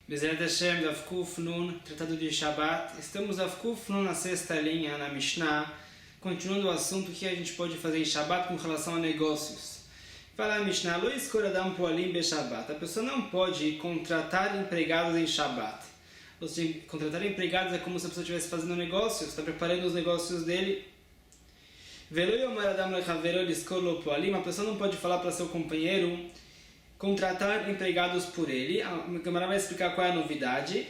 Bezerra Hashem, Daf Kuf Nun, Tratado de Shabbat. Estamos Daf Kuf Nun na sexta linha, na Mishnah, continuando o assunto que a gente pode fazer em Shabbat com relação a negócios. Fala a Mishnah, Lo escolha dar um poalim be Shabbat. A pessoa não pode contratar empregados em Shabbat. Ou seja, contratar empregados é como se a pessoa estivesse fazendo negócios, está preparando os negócios dele. Velo yomar adam lechavero liscolo poalim. A pessoa não pode falar para seu companheiro contratar empregados por ele. A Gemara vai explicar qual é a novidade.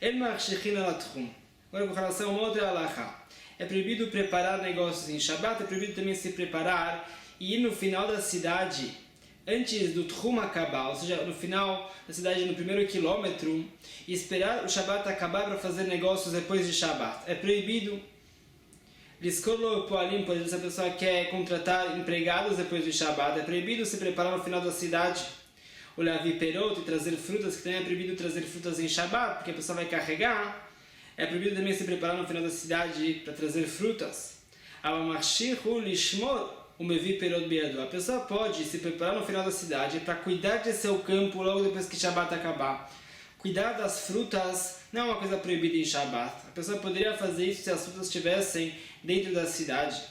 Agora, com relação a uma outra halakha, é proibido preparar negócios em Shabbat, é proibido também se preparar e ir no final da cidade, antes do Tchum acabar, ou seja, no final da cidade, no primeiro quilômetro, e esperar o Shabbat acabar para fazer negócios depois de Shabbat. É proibido. Liscolo poalim, por exemplo, se a pessoa quer contratar empregados depois de Shabbat, é proibido se preparar no final da cidade. O levi perot, e trazer frutas, que também é proibido trazer frutas em Shabbat, porque a pessoa vai carregar. É proibido também se preparar no final da cidade para trazer frutas. A pessoa pode se preparar no final da cidade para cuidar de seu campo logo depois que Shabbat acabar. Cuidar das frutas não é uma coisa proibida em Shabbat. A pessoa poderia fazer isso se as frutas estivessem dentro da cidade.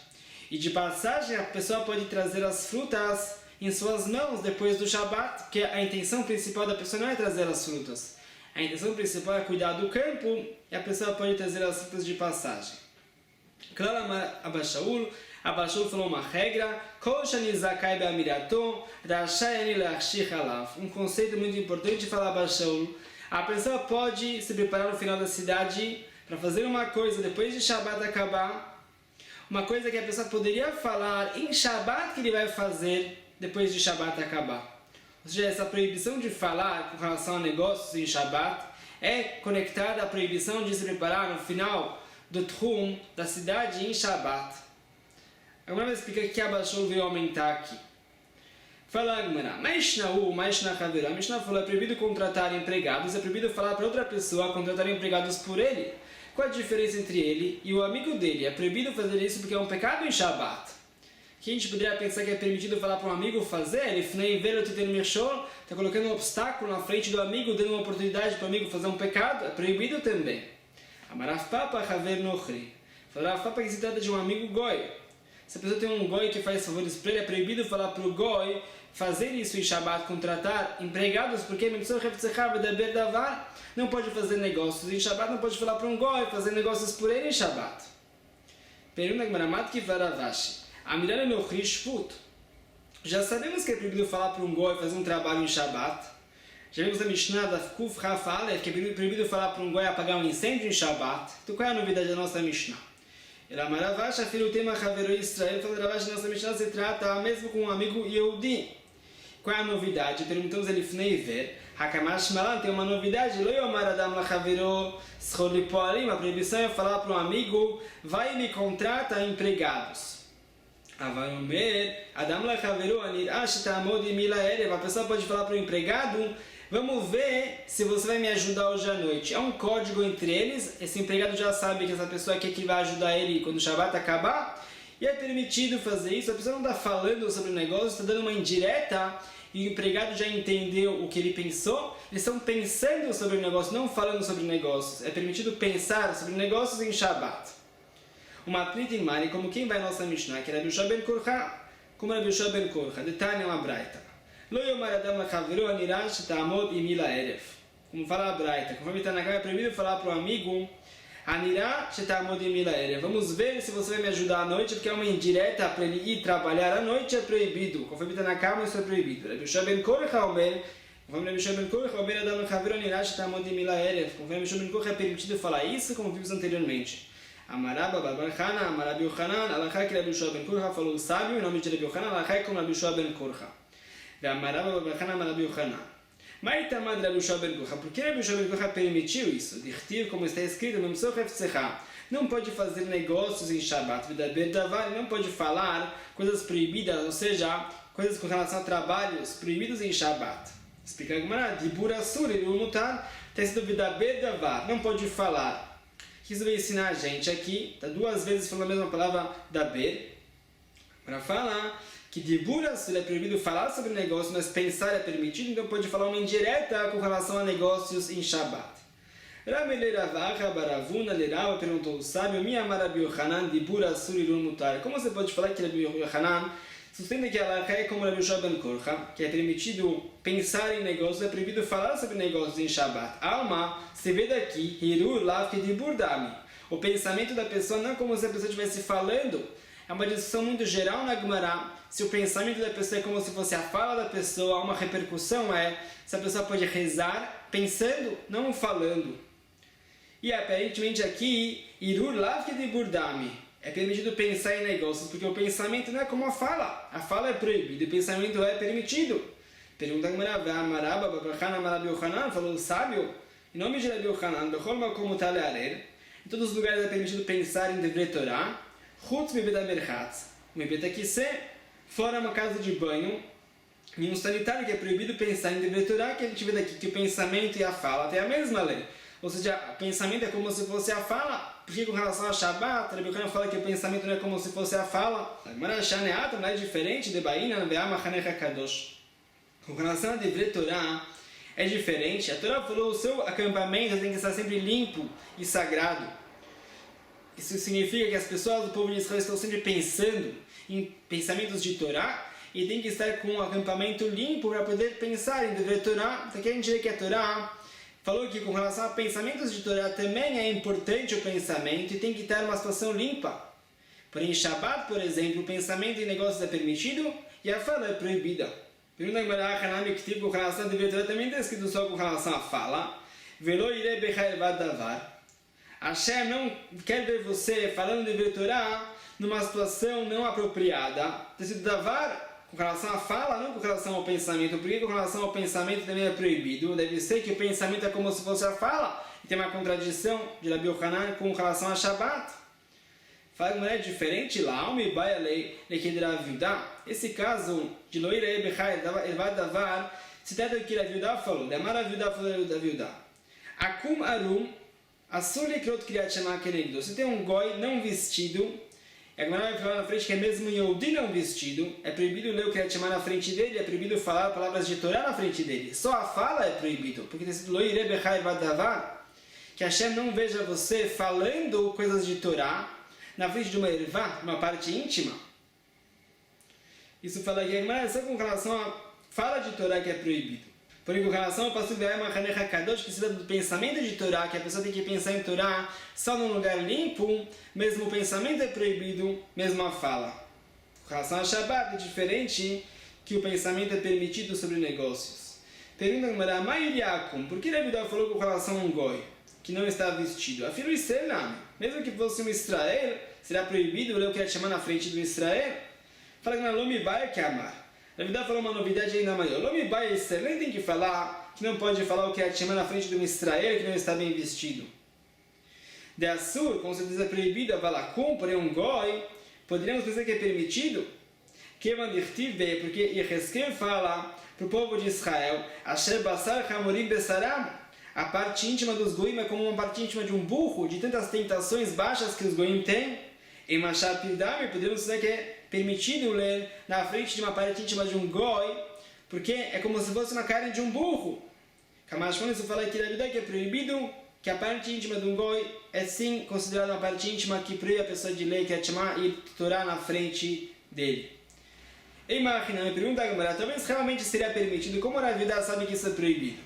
E de passagem, a pessoa pode trazer as frutas em suas mãos depois do Shabbat, porque a intenção principal da pessoa não é trazer as frutas. A intenção principal é cuidar do campo e a pessoa pode trazer as frutas de passagem. Claro, Abashaul falou uma regra, um conceito muito importante, fala Abashaul. A pessoa pode se preparar no final da cidade para fazer uma coisa depois de Shabbat acabar, uma coisa que a pessoa poderia falar em Shabbat que ele vai fazer depois de Shabbat acabar. Ou seja, essa proibição de falar com relação a negócios em Shabbat é conectada à proibição de se preparar no final do Tchum da cidade em Shabbat. Agora vou explicar o que a Abashaul veio aumentar aqui. Fala a Gemara, a Mishnah falou, é proibido contratar empregados, é proibido falar para outra pessoa contratar empregados por ele. Qual a diferença entre ele e o amigo dele? É proibido fazer isso porque é um pecado em Shabbat. Que a gente poderia pensar que é permitido falar para um amigo fazer, ele está colocando um obstáculo na frente do amigo, dando uma oportunidade para o amigo fazer um pecado, é proibido também. Amaraf Papa Haver Nochri. Falar Papa que se trata de um amigo goi. Se a pessoa tem um goi que faz favores para ele, é proibido falar para o goi fazer isso em Shabbat, contratar empregados, porque não pode fazer negócios em Shabbat, não pode falar para um goi fazer negócios por ele em Shabbat. Pergunta Gmaramat que varavashi. Amirane no Rishput. Já sabemos que é proibido falar para um goi fazer um trabalho em Shabbat. Já vimos a Mishnah da Kuf Rafale, que é proibido falar para um goi apagar um incêndio em Shabbat. Então qual é a novidade da nossa Mishnah? Ela Maravash, filho tema Haverou Israel, falou Ravash, nossa Mishnah se trata mesmo com um amigo Yehudi. Qual é a novidade? Perguntamos ele Fneiver. Hakamash Malan tem uma novidade. Lo yomar adam lachaverou scholi poalim. A proibição é falar para um amigo, vai e me contrata empregados. Avayomer adam lachaverou anirash tamod mila erev. A pessoa pode falar para o empregado, vamos ver se você vai me ajudar hoje à noite. É um código entre eles. Esse empregado já sabe que essa pessoa quer que vai ajudar ele quando o Shabbat acabar. E é permitido fazer isso. A pessoa não está falando sobre o negócio, está dando uma indireta. E o empregado já entendeu o que ele pensou. Eles estão pensando sobre o negócio, não falando sobre negócios. É permitido pensar sobre negócios em Shabbat. Uma Plitin Mari, como quem vai à nossa Mishnah, que era Rabi Yoshua ben Korcha. Como Rabi Yoshua ben Korcha, detalhe uma braita. Lo yomar adam lachaverou anirash tamod imila erev. Como fala a braita, conforme está na cara, é proibido falar para o amigo anirash tamod imila erev. Vamos ver se você vai me ajudar à noite, porque é uma indireta para ele ir trabalhar à noite, é proibido. Conforme está na cama, isso é proibido. Rabi Yoshua ben Korcha omer, conforme Rabi Yoshua ben Korcha omer adam lachaverou anirash tamod imila erev. Conforme Rabi Yoshua ben Korcha é permitido falar isso, como vimos anteriormente. Amaraba Barbarchana, Amarabi Yochanan, Alachá que Rabi Yoshua ben Korcha falou sábio, em nome de Rabi Yochanan, Alachá como Rabi Yoshua ben Korcha. Amaraba Barbarchana, Amarabi Yochanan. Maitamad Rabi Yoshua ben Korcha. Por que Rabi Yoshua ben Korcha permitiu isso? Dirtiv, como está escrito, não pode fazer negócios em Shabbat, não pode falar coisas proibidas, ou seja, coisas com relação a trabalhos proibidos em Shabbat. Explica a Gemara, Dibur Asur, Mutar, tem sido Vidabedavar, não pode falar. Isso vai ensinar a gente aqui, está duas vezes falando a mesma palavra daber, para falar que dibur asur é proibido falar sobre negócio, mas pensar é permitido, então pode falar uma indireta com relação a negócios em Shabbat. Rabi Leiravacha Baravuna Leirava perguntou o sábio, Mi amar Rabi Yohanan dibur asur ilun mutar. Como você pode falar que Rabi Yohanan sustenta que ela é como Rabi Yoshua ben Korcha, que é permitido pensar em negócios, é proibido falar sobre negócios em Shabbat. Alma, se vê daqui, Hirur lav que dibur dami. O pensamento da pessoa não é como se a pessoa estivesse falando. É uma discussão muito geral na Gemara. Se o pensamento da pessoa é como se fosse a fala da pessoa, uma repercussão se a pessoa pode rezar pensando, não falando. E aparentemente aqui, Irur lav que dibur dami. É permitido pensar em negócios, porque o pensamento não é como a fala. A fala é proibida, o pensamento é permitido. Pergunta a Gemara, Amaraba, Babrachana, Marabi Yohanan, falou o sábio, em nome de Rabi Yohanan, Becholma como Talearer, em todos os lugares é permitido pensar em Devrei Torah, Chutz Mebeda Merchatz, Mebeda Kise, fora uma casa de banho, em um sanitário que é proibido pensar em Devrei Torah, que a gente vê daqui que o pensamento e a fala têm a mesma lei. Ou seja, o pensamento é como se fosse a fala, porque com relação a Shabbat, Rabi Yohanan fala que o pensamento não é como se fosse a fala. Agora, Shaneata não é diferente de Baína, Ve'ama Hanecha Kadosh. Com relação a Devrei Torah, é diferente. A Torá falou que o seu acampamento tem que estar sempre limpo e sagrado. Isso significa que as pessoas do povo de Israel estão sempre pensando em pensamentos de Torá e tem que estar com um acampamento limpo para poder pensar em Devrei Torah. Então, a gente vê que a Torá falou que com relação a pensamentos de Torá também é importante o pensamento e tem que estar numa situação limpa. Porém, em Shabbat, por exemplo, o pensamento em negócios é permitido e a fala é proibida. Pergunta que Hanami que tipo com relação a Devrei Torah também está escrito só com relação à fala. Velo irei bechai davar. Hashem não quer ver você falando Devrei Torah numa situação não apropriada. Está escrito davar com relação à fala, não com relação ao pensamento. Porque com relação ao pensamento também é proibido. Deve ser que o pensamento é como se fosse a fala. E tem uma contradição de Rabi Yohanan com relação a Shabbat. Fala de maneira diferente lá, esse caso de Loirei Bechai Ervad Davar, se trata do que Rav Yudá falou, Demar Rav Yudá falou Rav Yudá. Akum Arum, Asur Lekrot Kriyat Shema Kenegdo. Se tem um goi não vestido, e a Gemara vai falar na frente que é mesmo Yehudi não vestido, é proibido ler o Kriyat Shema na frente dele, é proibido falar palavras de Torá na frente dele. Só a fala é proibido, porque tem sido Loirei Bechai Ervad Davar, que Hashem não veja você falando coisas de Torá, na frente de uma ervá, uma parte íntima. Isso fala que é só com relação a fala de Torá que é proibido. Porém, com relação ao Pasuk Ve'ema Hanecha Kadosh, que se trata do pensamento de Torá, que a pessoa tem que pensar em Torá só num lugar limpo, mesmo o pensamento é proibido, mesmo a fala. Com relação a Shabbat, é diferente que o pensamento é permitido sobre negócios. Pergunta a Gemara, por que Rabi Yudá falou com relação a um goi que não está vestido? Afilo Israel, mesmo que fosse um Israel, será proibido ler o Kriyat Shema na frente do Israel? Fala que na Lomibai que amar. Rabi Yudá falou uma novidade ainda maior. Lomibai Israel nem tem que falar que não pode falar o Kriyat Shema na frente de um Israel que não está bem vestido. De Assur, com certeza é proibido, a Valakum, porém um goi, poderíamos pensar que é permitido? Porque Yehezkel fala para o povo de Israel, Asher Basar Hamorim Besaram, a parte íntima dos goim é como uma parte íntima de um burro, de tantas tentações baixas que os goim têm. Em Machar Pildami, podemos dizer que é permitido ler na frente de uma parte íntima de um goi, porque é como se fosse uma carne de um burro. Kamashmon, isso fala aqui na vida que é proibido, que a parte íntima de um goi é sim considerada uma parte íntima que proíbe a pessoa de ler, que é chamar e Torá na frente dele. Ei, Machina, me pergunta a Gemara, talvez realmente seria permitido, como a Rav Yudá sabe que isso é proibido?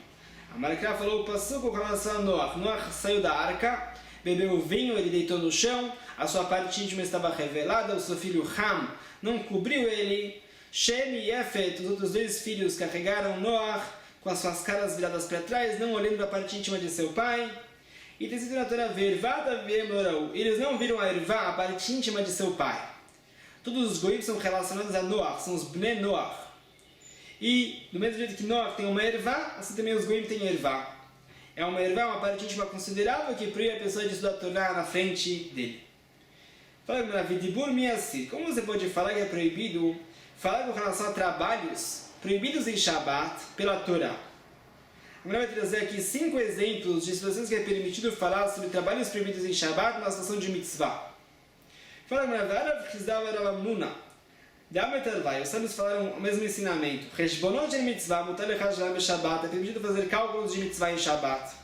A Maracrá falou o passuco com relação a Noach. Noach saiu da arca, bebeu o vinho, ele deitou no chão, a sua parte íntima estava revelada, o seu filho Ham não cobriu ele. Shem e Yefet, os outros dois filhos, carregaram Noach com as suas caras viradas para trás, não olhando para a parte íntima de seu pai. E tem sido na Torá, eles não viram a ervá, a parte íntima de seu pai. Todos os goim são relacionados a Noach, são os Bnei Noach. E, do mesmo jeito que Noach tem uma ervá, assim também os goim têm ervá. É uma ervá, uma parte íntima considerável que proíbe a pessoa de estudar a Torá na frente dele. Fala para Vidibur Miassi, como você pode falar que é proibido falar com relação a trabalhos proibidos em Shabbat pela Torá? Agora vai trazer aqui 5 exemplos de situações que é permitido falar sobre trabalhos proibidos em Shabbat na situação de mitzvah. Fala para Rav Chizdava Rav Amnuna. Os sábios falaram o mesmo ensinamento. Reshbonot de mitzvah, mutar lechashlam be Shabbat. É permitido fazer cálculos de mitzvah em Shabbat.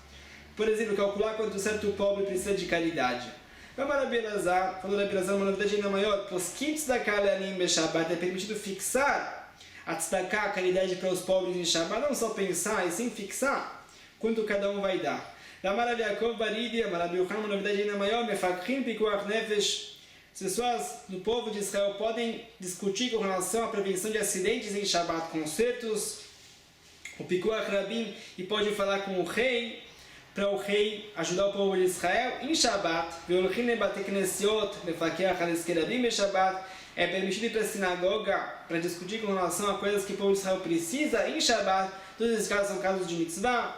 Por exemplo, calcular quanto certo pobre precisa de caridade. Falou Rabi Elazar, uma novidade ainda maior. Poskim tzedakah le'aniyim be Shabbat. É permitido fixar a tzedakah, a caridade para os pobres em Shabbat. Não só pensar, e sim fixar quanto cada um vai dar. Rabi Yaakov Baridi, Rabi Yochanan, uma novidade ainda maior. Mefakrim pikuach nefesh. As pessoas do povo de Israel podem discutir com relação à prevenção de acidentes em Shabbat, concertos, o Pikuach Rabim, e pode falar com o rei, para o rei ajudar o povo de Israel em Shabbat. É permitido ir para a sinagoga para discutir com relação a coisas que o povo de Israel precisa em Shabbat. Todos esses casos são casos de mitzvah.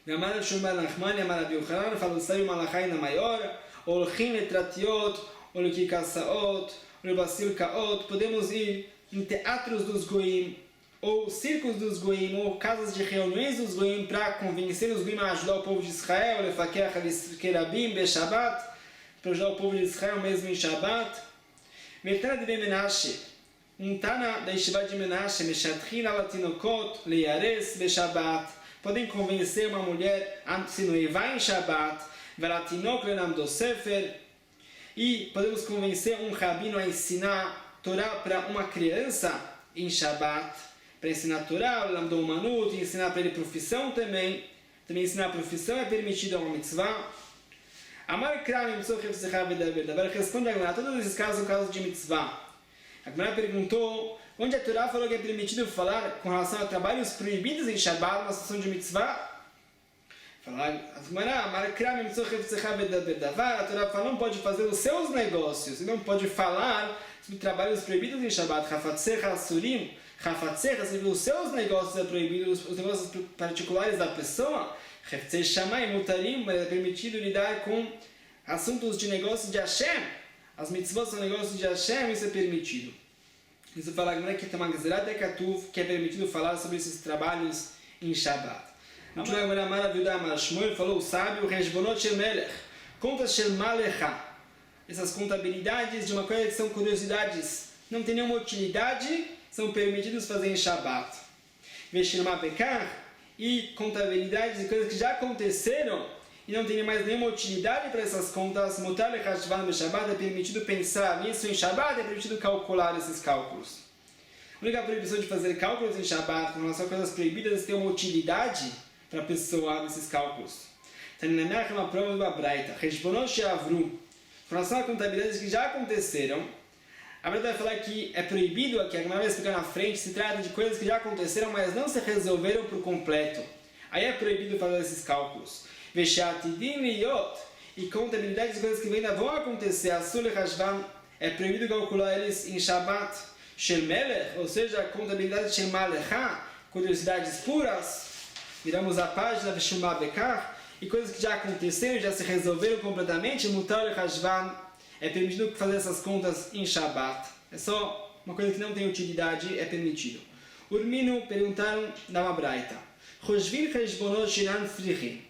Gamar Shumar Nachmani, Rabi Yochanan, fala do Saio Malachai na maior, Olchim Letratiot, ou Kikasaot, ou Basil Kaot. Podemos ir em teatros dos Goim, ou circos dos Goim, ou casas de reuniões dos Goim, para convencer os Goim a ajudar o povo de Israel, Lefakeach Kerabim be Shabbat, para ajudar o povo de Israel mesmo em Shabbat. Metana de Menashe, um Tana da Yeshiva de Menashe, Meshatrin Alatinokot, Leiares be Shabbat. Podem convencer uma mulher a se noivar em Shabbat, Velatinok Lenam do Sefer. E podemos convencer um rabino a ensinar Torá para uma criança em Shabbat, para ensinar Torá, o Lamdom Manut, e ensinar para ele profissão também. Também ensinar a profissão é permitido a uma mitzvah. Amar Kram Agora responde a Gemara, todos esses casos são casos de mitzvah. A Gemara perguntou onde a Torá falou que é permitido falar com relação a trabalhos proibidos em Shabbat, uma situação de mitzvah. A Torá fala, não pode fazer os seus negócios, e não pode falar sobre trabalhos proibidos em Shabbat. Os seus negócios é proibidos, os negócios particulares da pessoa. É permitido lidar com assuntos de negócios de Hashem. As mitzvot são negócios de Hashem, isso é permitido. Isso fala que tem uma Gezerat Ekatuv, que é permitido falar sobre esses trabalhos em Shabbat. Shmuel falou, o sábio, Reshbonot Shel Melech, contas Shel Malecha, essas contabilidades de uma coisa que são curiosidades, não tem nenhuma utilidade, são permitidos fazer em Shabbat. Veshilma Bekar, e contabilidades de coisas que já aconteceram e não tem mais nenhuma utilidade para essas contas. Mutar Lechashvan be Shabbat, é permitido pensar nisso em Shabbat, é permitido calcular esses cálculos. A única proibição de fazer cálculos em Shabbat com relação a coisas proibidas é ter uma utilidade para a pessoa nesses cálculos. Tananach é uma prova do Abraita. Reshbonot she'avru, com relação a contabilidades que já aconteceram, a Abraita vai falar que é proibido, aqui a Gemara vai explicar na frente, se trata de coisas que já aconteceram, mas não se resolveram por completo. Aí é proibido fazer esses cálculos. Veshatidin liyot, e contabilidades de coisas que ainda vão acontecer, Asur lechashvan, é proibido calcular eles em Shabbat. Shel Melech, ou seja, a contabilidade Shel Malecha, curiosidades puras. Viramos a página de Shumah Bekar, e coisas que já aconteceram, já se resolveram completamente, Mutar Lechashvan, é permitido fazer essas contas em Shabbat. É só uma coisa que não tem utilidade, é permitido. Urmino perguntaram na Braita, Roshvin Reshbonot Shinan Tzrichim,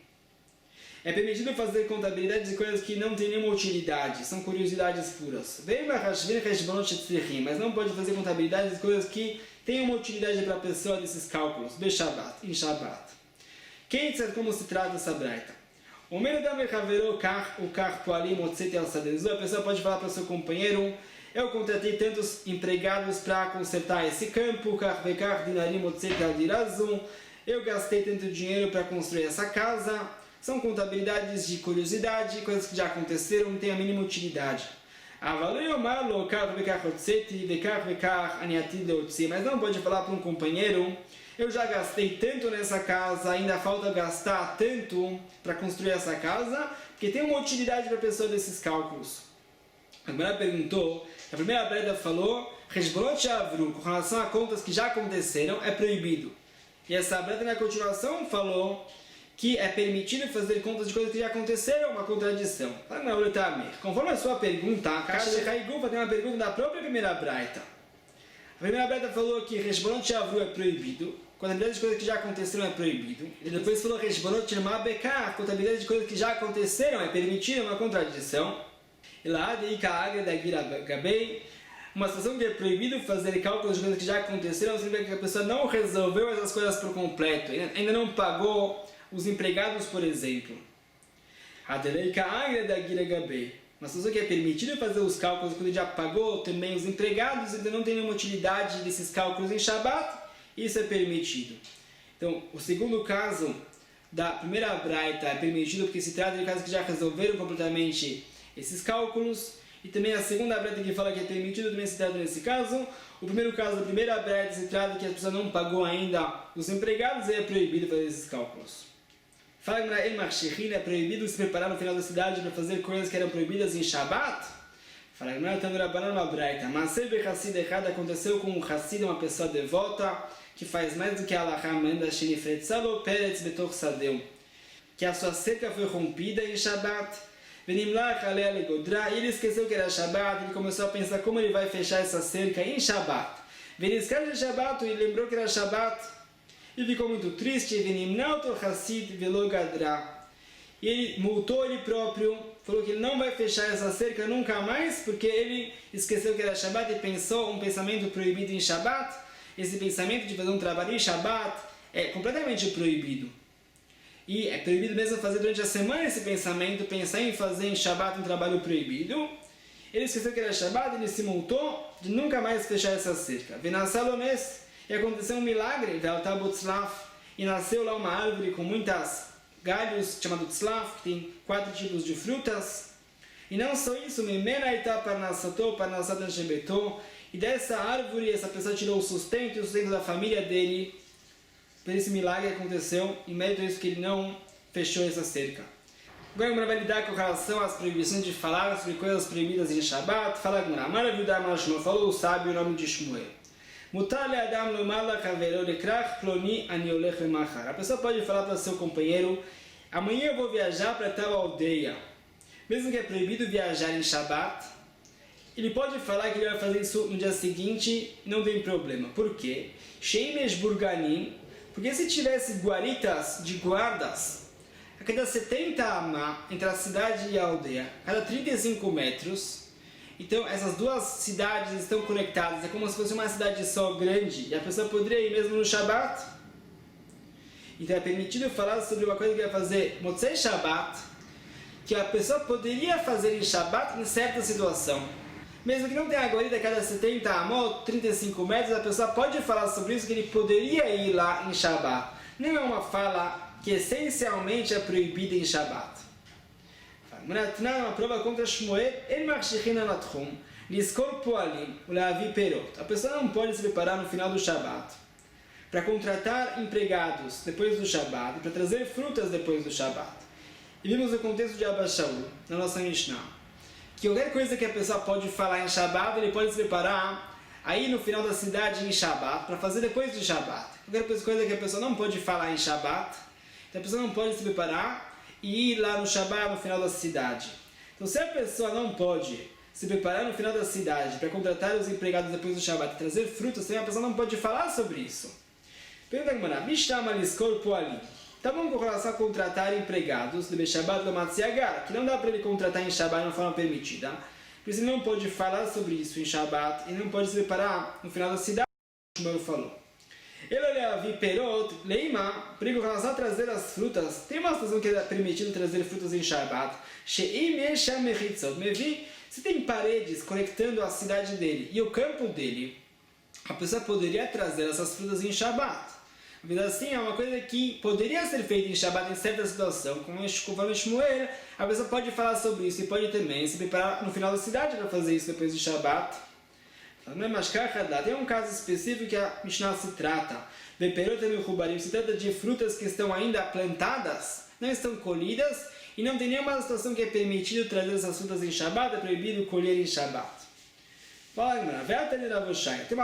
é permitido fazer contabilidade de coisas que não têm nenhuma utilidade, são curiosidades puras. Mas não pode fazer contabilidade de coisas que têm uma utilidade para a pessoa desses cálculos, em Shabbat. Quem sabe como se trata essa braita? A pessoa pode falar para o seu companheiro, eu contratei tantos empregados para consertar esse campo, eu gastei tanto dinheiro para construir essa casa. São contabilidades de curiosidade, coisas que já aconteceram, não têm a mínima utilidade. Mas não pode falar para um companheiro, eu já gastei tanto nessa casa, ainda falta gastar tanto para construir essa casa, porque tem uma utilidade para a pessoa desses cálculos. A Gemara perguntou, a primeira breda falou, Reshbonot she'avru, com relação a contas que já aconteceram, é proibido. E essa breda na continuação falou que é permitido fazer contas de coisas que já aconteceram, uma contradição. Conforme a sua pergunta, a Caixa de Haigufa tem uma pergunta da própria primeira braita. A primeira braita falou que Reshbonot she'avru é proibido, contabilidade de coisas que já aconteceram é proibido. E depois falou Reshbonot she'ma bekar, contabilidade de coisas que já aconteceram é permitido, uma contradição. E lá, uma situação que é proibido fazer cálculos de coisas que já aconteceram, significa que a pessoa não resolveu essas coisas por completo, ainda não pagou os empregados, por exemplo. Uma situação que é permitido fazer os cálculos quando já pagou também os empregados, ainda não tem nenhuma utilidade desses cálculos em Shabbat, isso é permitido. Então, o segundo caso da primeira braita é permitido porque se trata de casos que já resolveram completamente esses cálculos. E também a segunda braita que fala que é permitido também se trata nesse caso. O primeiro caso da primeira braita se trata que a pessoa não pagou ainda os empregados e é proibido fazer esses cálculos. Fala que é proibido se preparar no final da cidade para fazer coisas que eram proibidas em Shabbat. Fala que uma braita. Mas Hassid errado aconteceu com um Hassid, uma pessoa devota, que faz mais do que a Alahá manda, que a sua cerca foi rompida em Shabbat. E ele esqueceu que era Shabbat, ele começou a pensar como ele vai fechar essa cerca em Shabbat. E lembrou que era Shabbat, e ficou muito triste. E ele multou ele próprio, falou que ele não vai fechar essa cerca nunca mais, porque ele esqueceu que era Shabbat e pensou um pensamento proibido em Shabbat. Esse pensamento de fazer um trabalho em Shabbat é completamente proibido. E é proibido mesmo fazer durante a semana esse pensamento, pensar em fazer em Shabbat um trabalho proibido. Ele esqueceu que era Shabbat, ele se multou de nunca mais fechar essa cerca. E aconteceu um milagre, e nasceu lá uma árvore com muitos galhos, chamado tzlaf, que tem 4 tipos de frutas. E não só isso, e dessa árvore essa pessoa tirou o sustento da família dele. Por esse milagre aconteceu, em mérito a isso que ele não fechou essa cerca. Agora a Gemara vai lidar com relação às proibições de falar sobre coisas proibidas em Shabbat. Fala a Gemara, falou o sábio o nome de Shmuel. A pessoa pode falar para seu companheiro, amanhã eu vou viajar para tal aldeia. Mesmo que é proibido viajar em Shabbat, ele pode falar que ele vai fazer isso no dia seguinte, não tem problema. Por quê? Sheimesh burganim, porque se tivesse guaritas de guardas, a cada 70 amá, entre a cidade e a aldeia, cada 35 metros, então essas duas cidades estão conectadas, é como se fosse uma cidade só grande, e a pessoa poderia ir mesmo no Shabbat. Então é permitido falar sobre uma coisa que vai fazer Motzei Shabbat, que a pessoa poderia fazer em Shabbat em certa situação. Mesmo que não tenha guarida a cada 70 amot, 35 metros, a pessoa pode falar sobre isso, que ele poderia ir lá em Shabbat. Não é uma fala que essencialmente é proibida em Shabbat. Uma prova contra Shmuel, a pessoa não pode se preparar no final do Shabbat para contratar empregados depois do Shabbat, para trazer frutas depois do Shabbat. E vimos o contexto de Abba Shaul, na nossa Mishnah, que qualquer coisa que a pessoa pode falar em Shabbat, ele pode se preparar aí no final da cidade em Shabbat, para fazer depois do Shabbat. Qualquer coisa que a pessoa não pode falar em Shabbat, então a pessoa não pode se preparar e ir lá no Shabbat no final da cidade. Então se a pessoa não pode se preparar no final da cidade para contratar os empregados depois do Shabbat e trazer frutas, também a pessoa não pode falar sobre isso. Pergunta a Gemara, Mishtama liskor poalim. Tá bom com relação a contratar empregados do Shabbat do Matziagar, que não dá para ele contratar em Shabbat de uma forma permitida. Por isso ele não pode falar sobre isso em Shabbat e não pode se preparar no final da cidade, como eu falou. Ele perot, leima, com relação a trazer as frutas, tem uma situação que é permitido trazer frutas em Shabbat. Se tem paredes conectando a cidade dele e o campo dele, a pessoa poderia trazer essas frutas em Shabbat. Mas assim, é uma coisa que poderia ser feita em Shabbat em certa situação. Conforme Shmuel, a pessoa pode falar sobre isso e pode também se preparar no final da cidade para fazer isso depois de Shabbat. Tem um caso específico que a Mishnah se trata. Se trata de frutas que estão ainda plantadas, não estão colhidas, e não tem nenhuma situação que é permitido trazer essas frutas em Shabbat, é proibido colher em Shabbat. Fala, tem uma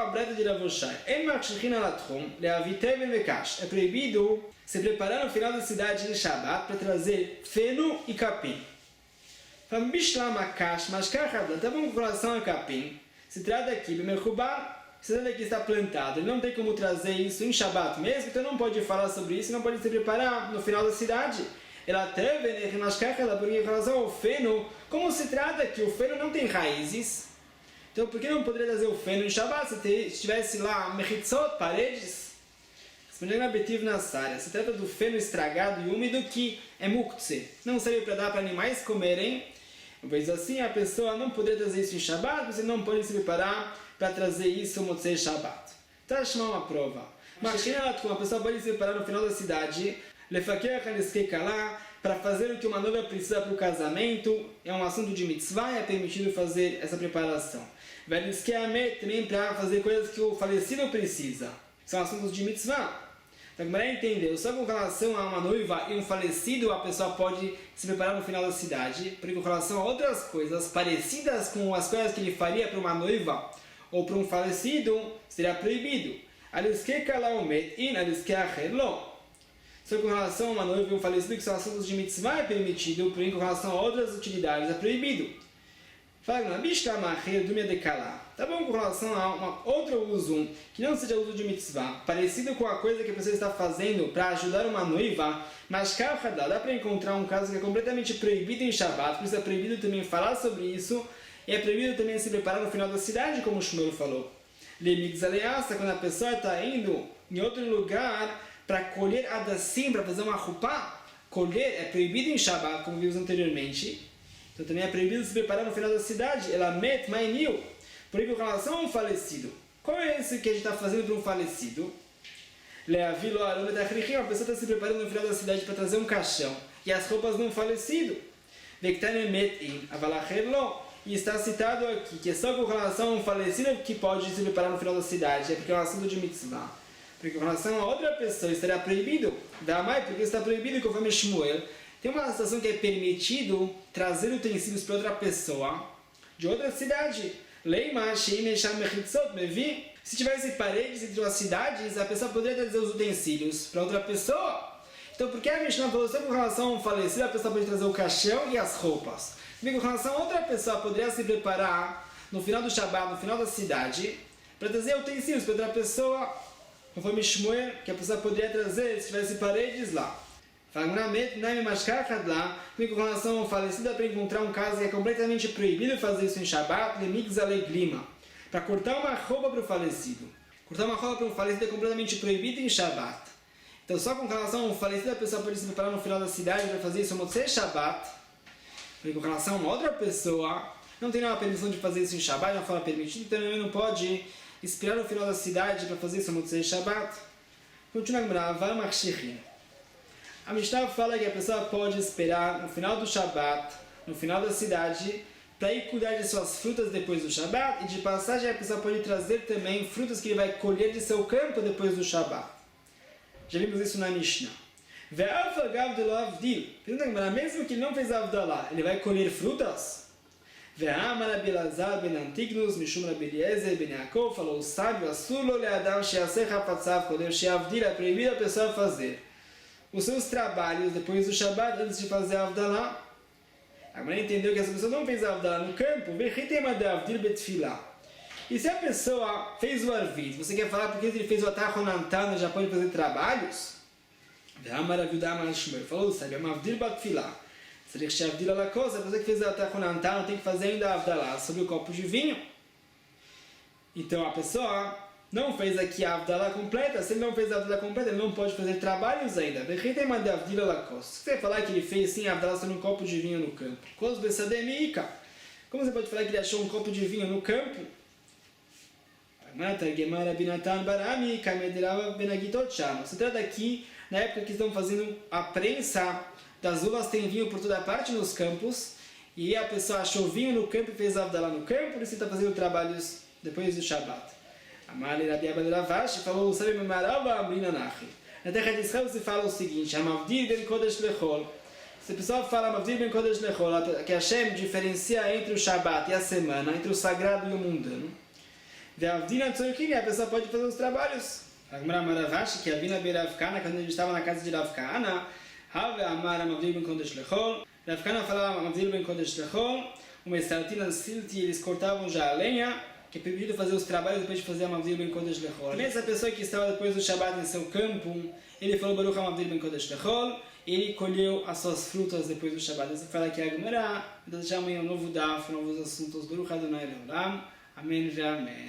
breta de Ravoshai. É proibido se preparar no final da cidade em Shabbat para trazer feno e capim. Tá bom com relação a capim. Se trata aqui do Merkubá, se trata aqui está plantado. Ele não tem como trazer isso em Shabbat mesmo, então não pode falar sobre isso, não pode se preparar no final da cidade. Ela porque em relação ao feno, como se trata que o feno não tem raízes, Então, por que não poderia trazer o feno em Shabbat se tivesse lá mechitzot, paredes? Se trata do feno estragado e úmido que é muktzeh. Não serve para dar para animais comerem. Pois assim, a pessoa não poderia trazer isso em Shabbat, você não pode se preparar para trazer isso no Motzei Shabbat. Então, chamar uma prova. Mas uma pessoa pode se preparar no final da cidade, para fazer o que uma noiva precisa para o casamento, é um assunto de mitzvah e é permitido fazer essa preparação. Também para fazer coisas que o falecido precisa. São assuntos de mitzvah. Então, como entendeu, só com relação a uma noiva e um falecido, a pessoa pode se preparar no final da cidade, porque com relação a outras coisas parecidas com as coisas que ele faria para uma noiva ou para um falecido, seria proibido. Só com relação a uma noiva e um falecido, que são assuntos de mitzvah, é permitido, porém com relação a outras utilidades, é proibido. Fala, tá bom com relação a outro uso, que não seja uso de mitzvah, parecido com a coisa que a pessoa está fazendo para ajudar uma noiva, mas dá para encontrar um caso que é completamente proibido em Shabbat, por isso é proibido também falar sobre isso, e é proibido também se preparar no final da cidade, como o Shmuel falou. Quando a pessoa está indo em outro lugar para colher adassim, para fazer uma rupá, colher é proibido em Shabbat, como vimos anteriormente. Então também é proibido se preparar no final da cidade. Ela met mainil. Por exemplo, com relação a um falecido. Qual é esse que a gente está fazendo para um falecido? A pessoa está se preparando no final da cidade para trazer um caixão. E as roupas de um falecido. E está citado aqui que é só com relação a um falecido que pode se preparar no final da cidade. É porque é um assunto de mitzvah. Porque com relação a outra pessoa estaria proibido. Porque está proibido conforme Shmuel. Tem uma situação que é permitido trazer utensílios para outra pessoa de outra cidade. Se tivesse paredes entre as cidades, a pessoa poderia trazer os utensílios para outra pessoa. Então, por que a Mishnah falou só com relação a um falecido, a pessoa pode trazer o caixão e as roupas? Porque com relação a outra pessoa, poderia se preparar no final do Shabbat, no final da cidade, para trazer utensílios para outra pessoa, conforme Shmuel, que a pessoa poderia trazer se tivesse paredes lá. Porque com relação ao falecido, dá para encontrar um caso que é completamente proibido fazer isso em Shabbat, para cortar uma roupa para o falecido. Cortar uma roupa para um falecido é completamente proibido em Shabbat. Então, só com relação ao falecido, a pessoa pode se preparar no final da cidade para fazer isso no Motzei Shabbat. Porque com relação a uma outra pessoa, não tem nenhuma permissão de fazer isso em Shabbat, não fala permitido, então ele não pode esperar no final da cidade para fazer isso no Motzei Shabbat. Continua a Mishnah fala que a pessoa pode esperar no final do Shabbat, no final da cidade, para ir cuidar de suas frutas depois do Shabbat, e de passagem a pessoa pode trazer também frutas que ele vai colher de seu campo depois do Shabbat. Já vimos isso na Mishnah. Mesmo que ele não fez Avdalah, ele vai colher frutas? Falou o sábio, é proibido a pessoa fazer os seus trabalhos depois do Shabbat antes de fazer Avdalah. Agora entendeu que essa pessoa não fez Avdalah no campo, e se a pessoa fez o Arvid, você quer falar porque ele fez o Atachonantana, já pode fazer trabalhos? Falou, sabe, a pessoa que fez o Atachonantana tem que fazer ainda Avdalah sobre o copo de vinho. Então a pessoa não fez aqui a Avdalah completa. Se ele não fez a Avdalah completa, ele não pode fazer trabalhos ainda. Se você falar que ele fez sim a Avdalah sobre um copo de vinho no campo, como você pode falar que ele achou um copo de vinho no campo? Se trata aqui, na época que estão fazendo a prensa das uvas, tem vinho por toda parte nos campos, e a pessoa achou vinho no campo e fez a Avdalah no campo, por isso está fazendo trabalhos depois do Shabbat. Amali Rabi Abba de Ravashi falou, sabe, na terra de Israel se fala o seguinte, Amavdir ben Kodesh Lechol. Se a pessoa fala Amavdir ben Kodesh Lechol, que Hashem diferencia entre o Shabbat e a semana, entre o sagrado e o mundano, a pessoa pode fazer os trabalhos. Agmara Maravashi, que a Vina Beravkana, quando ele estava na casa de Ravkana, Have Amar Amavdir ben Kodesh Lechol, Ravkana falava Amavdir ben Kodesh Lechol, uma estratina silti, eles cortavam já a lenha, que é permitido fazer os trabalhos depois de fazer a Mavdir ben Kodesh Lechol. Também essa pessoa que estava depois do Shabbat em seu campo, ele falou Baruch HaMavdir ben Kodesh Lechol, ele colheu as suas frutas depois do Shabbat. Você fala que a Gemara, já amanhã um novo daf, novos assuntos. Baruch Adonai Leolam. Amém e amém.